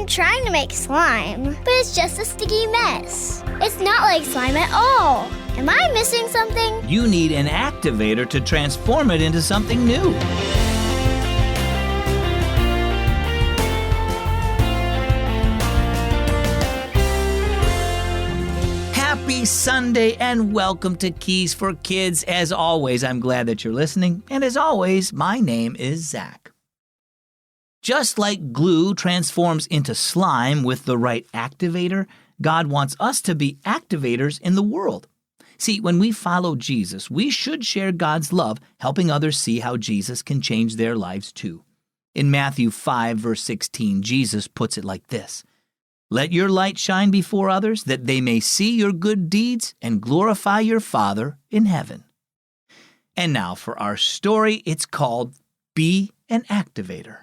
trying to make slime, but it's just a sticky mess. It's not like slime at all. Am I missing something? You need an activator to transform it into something new. Happy Sunday and welcome to Keys for Kids. As always, I'm glad that you're listening. And as always, my name is Zach. Just like glue transforms into slime with the right activator, God wants us to be activators in the world. See, when we follow Jesus, we should share God's love, helping others see how Jesus can change their lives too. In Matthew 5, verse 16, Jesus puts it like this: "Let your light shine before others, that they may see your good deeds and glorify your Father in heaven." And now for our story, it's called Be an Activator.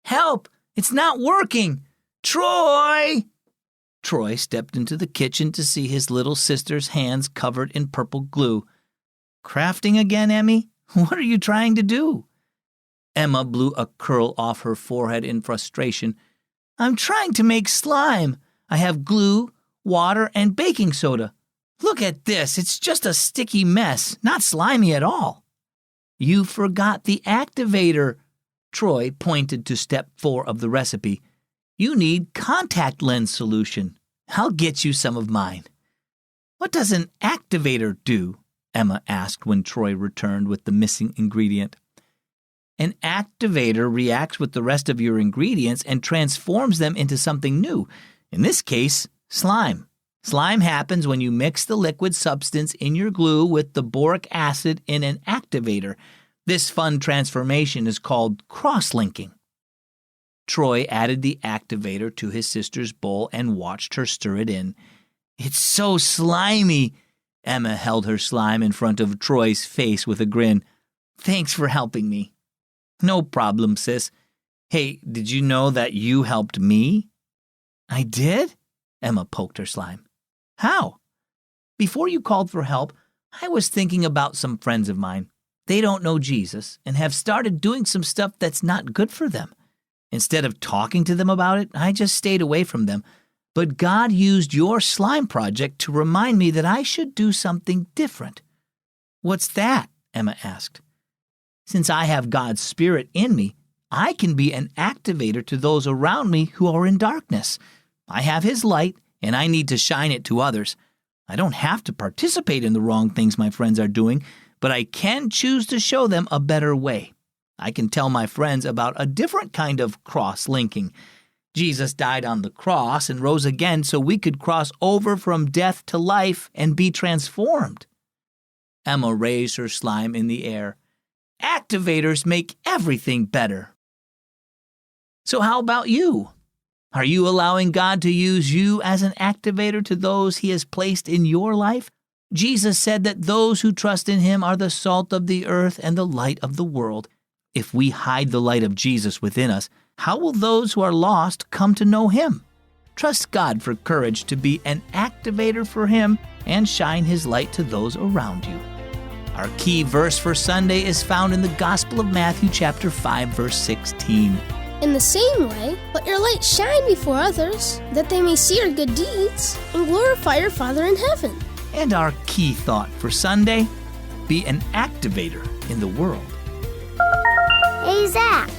"Help! It's not working! Troy!" Troy stepped into the kitchen to see his little sister's hands covered in purple glue. "Crafting again, Emmy? What are you trying to do?" Emma blew a curl off her forehead in frustration. "I'm trying to make slime. I have glue, water, and baking soda. Look at this. It's just a sticky mess, not slimy at all." "You forgot the activator." Troy pointed to step 4 of the recipe. "You need contact lens solution. I'll get you some of mine." "What does an activator do?" Emma asked when Troy returned with the missing ingredient. "An activator reacts with the rest of your ingredients and transforms them into something new. In this case, slime. Slime happens when you mix the liquid substance in your glue with the boric acid in an activator. This fun transformation is called cross-linking." Troy added the activator to his sister's bowl and watched her stir it in. "It's so slimy." Emma held her slime in front of Troy's face with a grin. "Thanks for helping me." "No problem, sis. Hey, did you know that you helped me?" "I did?" Emma poked her slime. "How?" "Before you called for help, I was thinking about some friends of mine. They don't know Jesus and have started doing some stuff that's not good for them. Instead of talking to them about it, I just stayed away from them. But God used your slime project to remind me that I should do something different." "What's that?" Emma asked. "Since I have God's Spirit in me, I can be an activator to those around me who are in darkness. I have His light, and I need to shine it to others. I don't have to participate in the wrong things my friends are doing, but I can choose to show them a better way. I can tell my friends about a different kind of cross-linking. Jesus died on the cross and rose again so we could cross over from death to life and be transformed." Emma raised her slime in the air. "Activators make everything better." So how about you? Are you allowing God to use you as an activator to those He has placed in your life? Jesus said that those who trust in Him are the salt of the earth and the light of the world. If we hide the light of Jesus within us, how will those who are lost come to know Him? Trust God for courage to be an activator for Him and shine His light to those around you. Our key verse for Sunday is found in the Gospel of Matthew chapter 5, verse 16. "In the same way, let your light shine before others, that they may see your good deeds and glorify your Father in heaven." And our key thought for Sunday, be an activator in the world. Hey, Zach,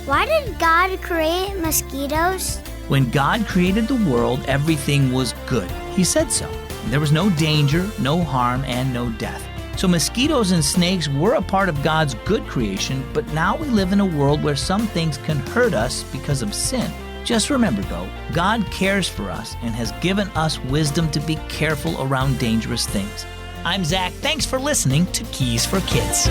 why did God create mosquitoes? When God created the world, everything was good. He said so. There was no danger, no harm, and no death. So mosquitoes and snakes were a part of God's good creation, but now we live in a world where some things can hurt us because of sin. Just remember, though, God cares for us and has given us wisdom to be careful around dangerous things. I'm Zach. Thanks for listening to Keys for Kids.